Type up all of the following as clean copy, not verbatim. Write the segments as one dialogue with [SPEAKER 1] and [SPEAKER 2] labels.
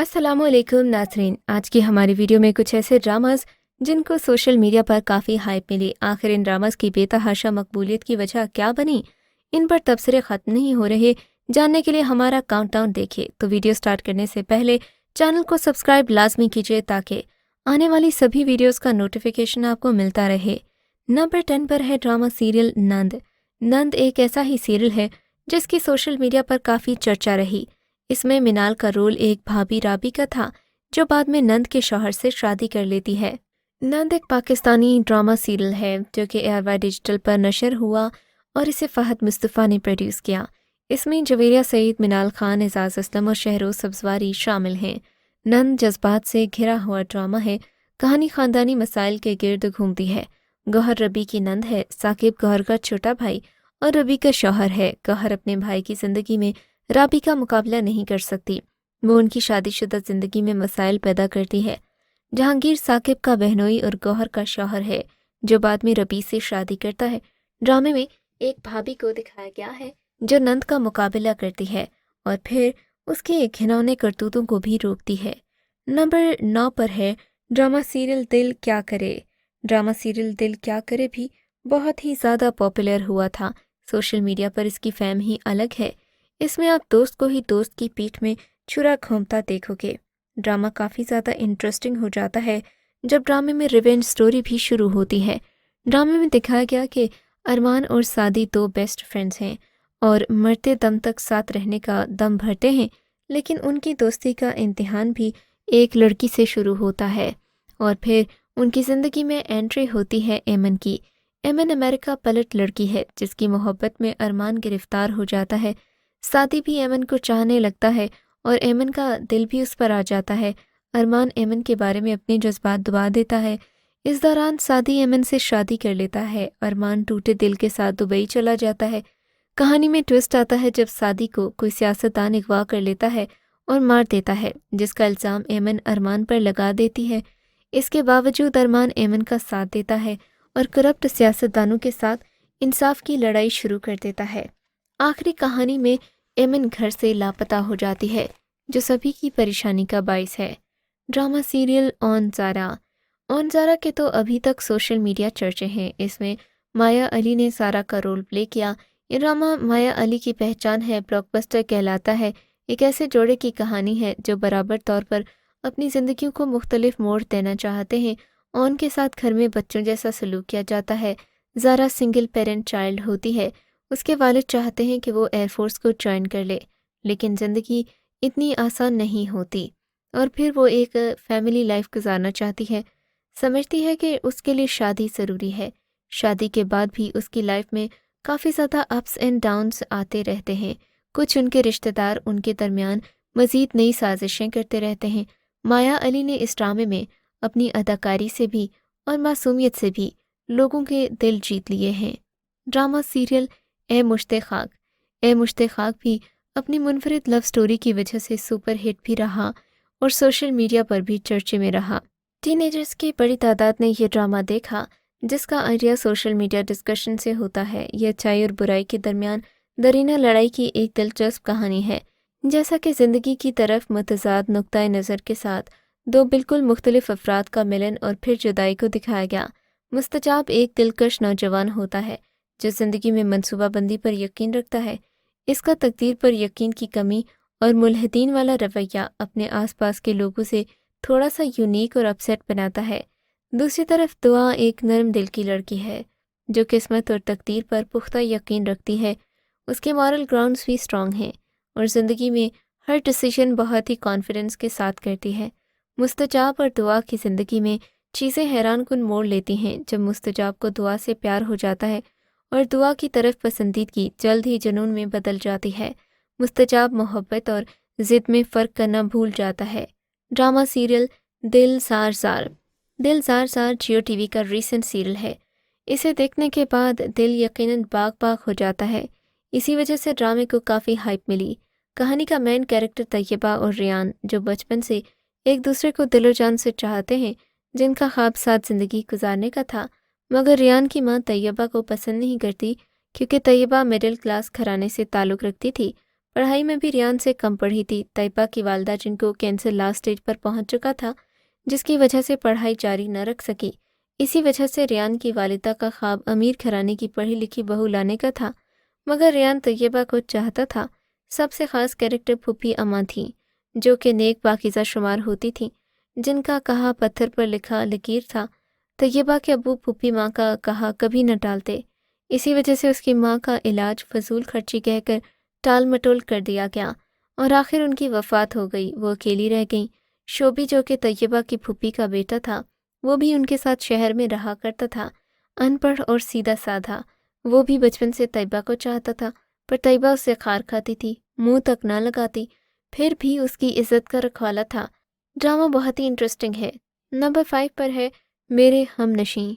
[SPEAKER 1] अस्सलामु अलैकुम नाज़रीन। आज की हमारी वीडियो में कुछ ऐसे ड्रामास जिनको सोशल मीडिया पर काफ़ी हाइप मिली, आखिर इन ड्रामास की बेतहाशा मकबूलियत की वजह क्या बनी, इन पर तबसरे ख़त्म नहीं हो रहे। जानने के लिए हमारा काउंटडाउन देखिए। तो वीडियो स्टार्ट करने से पहले चैनल को सब्सक्राइब लाजमी कीजिए ताकि आने वाली सभी वीडियोज़ का नोटिफिकेशन आपको मिलता रहे। नंबर 10 पर है ड्रामा सीरियल नंद। नंद एक ऐसा ही सीरियल है जिसकी सोशल मीडिया पर काफ़ी चर्चा रही। इसमें मिनाल का रोल एक भाभी राबी का था जो बाद में नंद के शौहर से शादी कर लेती है। नंद एक पाकिस्तानी ड्रामा सीरियल है जो कि ARY डिजिटल पर नशर हुआ और इसे फहद मुस्तफ़ा ने प्रोड्यूस किया। इसमें जवेरिया सईद, मिनाल खान, एजाज असलम और शहरोज सब्जवारी शामिल हैं। नंद जज्बात से घिरा हुआ ड्रामा है। कहानी ख़ानदानी मसाइल के गिर्द घूमती है। गौहर रबी की नंद है। साकिब गौहर का छोटा भाई और रबी का शौहर है। गौहर अपने भाई की ज़िंदगी में राबी का मुकाबला नहीं कर सकती। वो उनकी शादीशुदा ज़िंदगी में मसाइल पैदा करती है। जहांगीर साकिब का बहनोई और गौहर का शौहर है जो बाद में रबी से शादी करता है। ड्रामे में एक भाभी को दिखाया गया है जो नंद का मुकाबला करती है और फिर उसके घिनौने करतूतों को भी रोकती है। नंबर 9 पर है ड्रामा सीरियल दिल क्या करे। ड्रामा सीरियल दिल क्या करे भी बहुत ही ज़्यादा पॉपुलर हुआ था। सोशल मीडिया पर इसकी फैम ही अलग है। इसमें आप दोस्त को ही दोस्त की पीठ में छुरा घोंपता देखोगे। ड्रामा काफ़ी ज़्यादा इंटरेस्टिंग हो जाता है जब ड्रामे में रिवेंज स्टोरी भी शुरू होती है। ड्रामे में दिखाया गया कि अरमान और सादी दो बेस्ट फ्रेंड्स हैं और मरते दम तक साथ रहने का दम भरते हैं, लेकिन उनकी दोस्ती का इम्तिहान भी एक लड़की से शुरू होता है और फिर उनकी ज़िंदगी में एंट्री होती है एमन की। एमन अमेरिका पलट लड़की है जिसकी मोहब्बत में अरमान गिरफ्तार हो जाता है। सादी भी एमन को चाहने लगता है और एमन का दिल भी उस पर आ जाता है। अरमान एमन के बारे में अपने जज्बात दबा देता है। इस दौरान सादी एमन से शादी कर लेता है। अरमान टूटे दिल के साथ दुबई चला जाता है। कहानी में ट्विस्ट आता है जब सादी को कोई सियासतदान अगवा कर लेता है और मार देता है, जिसका इल्ज़ाम एमन अरमान पर लगा देती है। इसके बावजूद अरमान एमन का साथ देता है और करप्ट सियासतदानों के साथ इंसाफ की लड़ाई शुरू कर देता है। आखिरी कहानी में एमन घर से लापता हो जाती है जो सभी की परेशानी का बाइस है। ड्रामा सीरियल ऑन ज़ारा के तो अभी तक सोशल मीडिया चर्चे हैं। इसमें माया अली ने सारा का रोल प्ले किया। ये ड्रामा माया अली की पहचान है ब्लॉकबस्टर कहलाता है। एक ऐसे जोड़े की कहानी है जो बराबर तौर पर अपनी ज़िंदगियों को मुख्तलिफ मोड़ देना चाहते हैं। ऑन के साथ घर में बच्चों जैसा सलूक किया जाता है। ज़ारा सिंगल पेरेंट चाइल्ड होती है। उसके वालिद चाहते हैं कि वो एयरफोर्स को ज्वाइन कर ले, लेकिन ज़िंदगी इतनी आसान नहीं होती और फिर वो एक फैमिली लाइफ गुजारना चाहती है। समझती है कि उसके लिए शादी ज़रूरी है। शादी के बाद भी उसकी लाइफ में काफ़ी ज़्यादा अप्स एंड डाउन्स आते रहते हैं। कुछ उनके रिश्तेदार उनके दरमियान मज़ीद नई साजिशें करते रहते हैं। माया अली ने इस ड्रामे में अपनी अदाकारी से भी और मासूमियत से भी लोगों के दिल जीत लिए हैं। ड्रामा सीरियल ए मुश्ते खाक भी अपनी मुनफरिद लव स्टोरी की वजह से सुपर हिट भी रहा और सोशल मीडिया पर भी चर्चे में रहा। टीनेजर्स की बड़ी तादाद ने यह ड्रामा देखा जिसका आइडिया सोशल मीडिया डिस्कशन से होता है। यह अच्छाई और बुराई के दरमियान दरीना लड़ाई की एक दिलचस्प कहानी है। जैसा कि ज़िंदगी की तरफ मुतज़ाद नुक्ता नज़र के साथ दो बिल्कुल मुख्तलिफ अफराद का मिलन और फिर जुदाई को दिखाया गया। मुस्तजाब एक दिलकश नौजवान होता है जो ज़िंदगी में मनसूबाबंदी पर यकीन रखता है। इसका तकदीर पर यकीन की कमी और मुल्हिदीन वाला रवैया अपने आसपास के लोगों से थोड़ा सा यूनिक और अपसेट बनाता है। दूसरी तरफ दुआ एक नरम दिल की लड़की है जो किस्मत और तकदीर पर पुख्ता यकीन रखती है। उसके मॉरल ग्राउंड्स भी स्ट्रॉन्ग हैं और ज़िंदगी में हर डिसीजन बहुत ही कॉन्फिडेंस के साथ करती है। मुस्तजाब और दुआ की ज़िंदगी में चीज़ें हैरान कुन मोड़ लेती हैं जब मुस्तजाब को दुआ से प्यार हो जाता है और दुआ की तरफ पसंदीदगी जल्द ही जुनून में बदल जाती है। मुस्तजाब मोहब्बत और ज़िद में फ़र्क करना भूल जाता है। ड्रामा सीरियल दिल ज़ार ज़ार जियो टीवी का रीसेंट सीरियल है। इसे देखने के बाद दिल यकीनन बाग बाग हो जाता है। इसी वजह से ड्रामे को काफ़ी हाइप मिली। कहानी का मेन कैरेक्टर तैयबा और रियान जो बचपन से एक दूसरे को दिलो जान से चाहते हैं, जिनका ख्वाब साथ ज़िंदगी गुजारने का था, मगर रियान की मां तैयबा को पसंद नहीं करती क्योंकि तैयबा मिडिल क्लास घराने से ताल्लुक़ रखती थी। पढ़ाई में भी रियान से कम पढ़ी थी। तैयबा की वालिदा जिनको कैंसर लास्ट स्टेज पर पहुंच चुका था, जिसकी वजह से पढ़ाई जारी न रख सकी। इसी वजह से रियान की वालिदा का ख्वाब अमीर घराने की पढ़ी लिखी बहू लाने का था, मगर रियान तैयबा को चाहता था। सबसे ख़ास कैरेक्टर फूफी अम्मा थी, जो कि नेक पाकीज़ा शुमार होती थी, जिनका कहा पत्थर पर लिखा लकीर था। तैयबा के अब्बू फूफी माँ का कहा कभी न टालते। इसी वजह से उसकी माँ का इलाज फजूल खर्ची कहकर टाल मटोल कर दिया गया और आखिर उनकी वफ़ात हो गई। वो अकेली रह गईं। शोबी, जो कि तैयबा की फूफी का बेटा था, वो भी उनके साथ शहर में रहा करता था। अनपढ़ और सीधा साधा, वो भी बचपन से तैयबा को चाहता था, पर तैयबा उससे खार खाती थी, मुंह तक ना लगाती, फिर भी उसकी इज्जत का रखवाला था। ड्रामा बहुत ही इंटरेस्टिंग है। नंबर 5 पर है मेरे हमनशीं।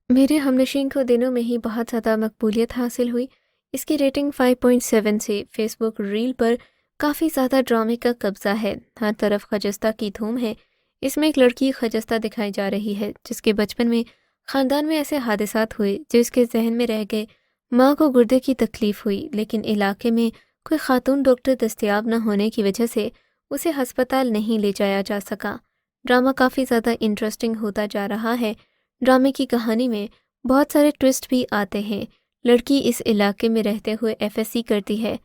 [SPEAKER 1] मेरे हमनशीं को दिनों में ही बहुत ज़्यादा मकबूलियत हासिल हुई। इसकी रेटिंग 5.7 से फेसबुक रील पर काफ़ी ज़्यादा ड्रामे का कब्जा है। हर तरफ खजस्ता की धूम है। इसमें एक लड़की खजस्ता दिखाई जा रही है, जिसके बचपन में ख़ानदान में ऐसे हादसात हुए जिसके जहन में रह गए। माँ को गुर्दे की तकलीफ़ हुई, लेकिन इलाके में कोई खातून डॉक्टर दस्तयाब न होने की वजह से उसे हस्पताल नहीं ले जाया जा सका। ड्रामा काफ़ी ज़्यादा इंटरेस्टिंग होता जा रहा है। ड्रामे की कहानी में बहुत सारे ट्विस्ट भी आते हैं। लड़की इस इलाके में रहते हुए एफएससी करती है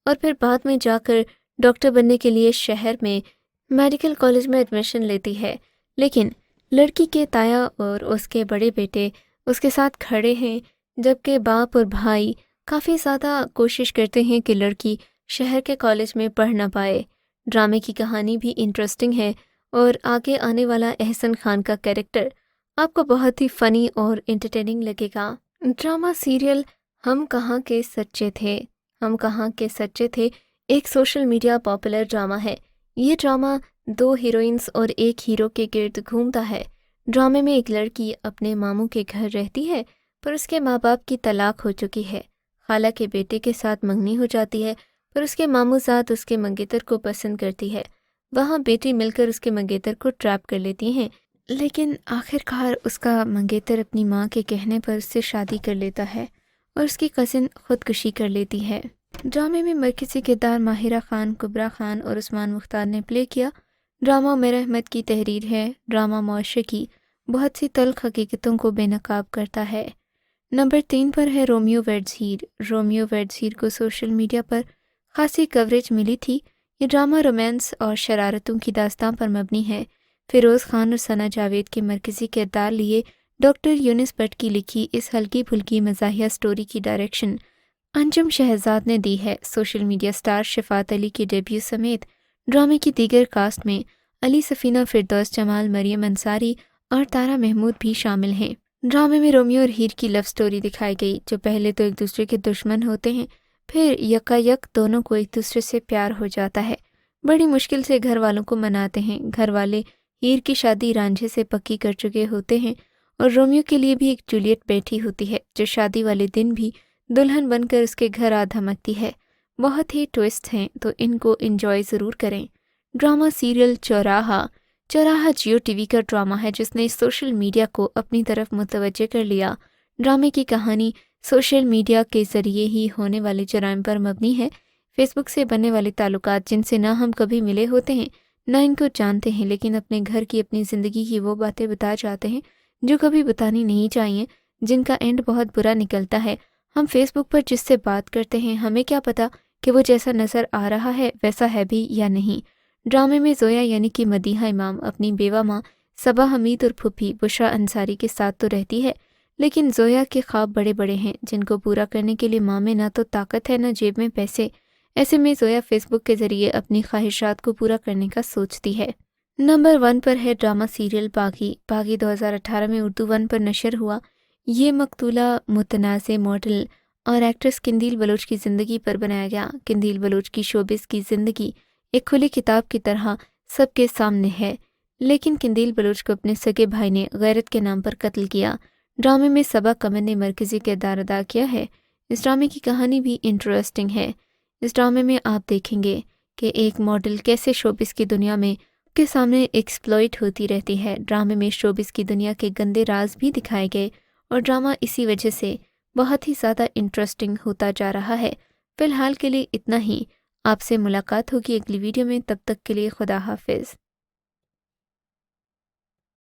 [SPEAKER 1] और फिर बाद में जाकर डॉक्टर बनने के लिए शहर में मेडिकल कॉलेज में एडमिशन लेती है, लेकिन लड़की के ताया और उसके बड़े बेटे उसके साथ खड़े हैं, जबकि बाप और भाई काफ़ी ज़्यादा कोशिश करते हैं कि लड़की शहर के कॉलेज में पढ़ ना पाए। ड्रामे की कहानी भी इंटरेस्टिंग है और आगे आने वाला एहसन खान का कैरेक्टर आपको बहुत ही फ़नी और एंटरटेनिंग लगेगा। ड्रामा सीरियल हम कहाँ के सच्चे थे। हम कहाँ के सच्चे थे एक सोशल मीडिया पॉपुलर ड्रामा है। ये ड्रामा 2 हीरोइंस और एक हीरो के गिर्द घूमता है। ड्रामे में एक लड़की अपने मामू के घर रहती है, पर उसके माँ बाप की तलाक हो चुकी है। खाला के बेटे के साथ मंगनी हो जाती है, पर उसके मामूज़ात उसके मंगेतर को पसंद करती है। वहाँ बेटी मिलकर उसके मंगेतर को ट्रैप कर लेती हैं, लेकिन आखिरकार उसका मंगेतर अपनी माँ के कहने पर उससे शादी कर लेता है और उसकी कज़िन खुदकुशी कर लेती है। ड्रामे में मरकज़ी किरदार माहिरा खान, कुबरा खान और उस्मान मुख्तार ने प्ले किया। ड्रामा उमर अहमद की तहरीर है। ड्रामा मुआशरे की बहुत सी तल्ख हकीकतों को बेनकाब करता है। नंबर 3 पर है रोमियो वेड्स हीर। रोमियो वेड्स हीर को सोशल मीडिया पर खासी कवरेज मिली थी। ये ड्रामा रोमांस और शरारतों की दास्तां पर मबनी है। फ़िरोज़ खान और सना जावेद के मरकज़ी किरदार लिए डॉक्टर यूनिस भट्ट की लिखी इस हल्की फुल्की मज़ाहिया स्टोरी की डायरेक्शन अंजुम शहजाद ने दी है। Social media star Shafat Ali के डेब्यू समेत ड्रामे की दीगर कास्ट में अली सफ़ीना, फिरदौस जमाल, मरियम अंसारी और तारा महमूद भी शामिल हैं। ड्रामे में रोमियो और हीर की लव स्टोरी दिखाई गई, जो पहले तो एक दूसरे के दुश्मन होते हैं, फिर यकायक दोनों को एक दूसरे से प्यार हो जाता है। बड़ी मुश्किल से घर वालों को मनाते हैं। घर वाले हीर की शादी रांझे से पक्की कर चुके होते हैं और रोमियो के लिए भी एक जूलियट बैठी होती है, जो शादी वाले दिन भी दुल्हन बनकर उसके घर आ धमकती है। बहुत ही ट्विस्ट हैं, तो इनको एंजॉय ज़रूर करें। ड्रामा सीरियल चौराहा जियो टीवी का ड्रामा है, जिसने सोशल मीडिया को अपनी तरफ मुतवज्जे कर लिया। ड्रामे की कहानी सोशल मीडिया के ज़रिए ही होने वाले जराइम पर मबनी है। फेसबुक से बनने वाले ताल्लुकात, जिनसे ना हम कभी मिले होते हैं ना इनको जानते हैं, लेकिन अपने घर की, अपनी ज़िंदगी की वो बातें बता जाते हैं जो कभी बतानी नहीं चाहिए, जिनका एंड बहुत बुरा निकलता है। हम फेसबुक पर जिससे बात करते हैं, हमें क्या पता कि वो जैसा नज़र आ रहा है वैसा है भी या नहीं। ड्रामे में जोया यानी कि मदीहा इमाम अपनी बेवा माँ सबा हमीद और फुफी बुशरा अंसारी के साथ तो रहती है, लेकिन जोया के ख्वाब बड़े बड़े हैं, जिनको पूरा करने के लिए माँ में ना तो ताकत है ना जेब में पैसे। ऐसे में जोया फेसबुक के ज़रिए अपनी ख्वाहिशात को पूरा करने का सोचती है। नंबर 1 पर है ड्रामा सीरियल बागी। बागी 2018 में उर्दू 1 पर नशर हुआ। ये मकतूला मुतनाज़े मॉडल और एक्ट्रेस किंदील बलोच की ज़िंदगी पर बनाया गया। किंदील बलोच की शोबिस की ज़िंदगी एक खुली किताब की तरह सबके सामने है, लेकिन किंदील बलोच को अपने सगे भाई ने गैरत के नाम पर कत्ल किया। ड्रामे में सबा कमर ने मरकज़ी किरदार अदा किया है। इस ड्रामे की कहानी भी इंटरेस्टिंग है। इस ड्रामे में आप देखेंगे कि एक मॉडल कैसे शोबिस की दुनिया में के सामने एक्सप्लॉइट होती रहती है। ड्रामे में शोबिस की दुनिया के गंदे राज भी दिखाए गए और ड्रामा इसी वजह से बहुत ही ज़्यादा इंटरेस्टिंग होता जा रहा है। फ़िलहाल के लिए इतना ही। آپ سے ملاقات ہوگی اگلی ویڈیو میں، تب تک کے لیے خدا حافظ۔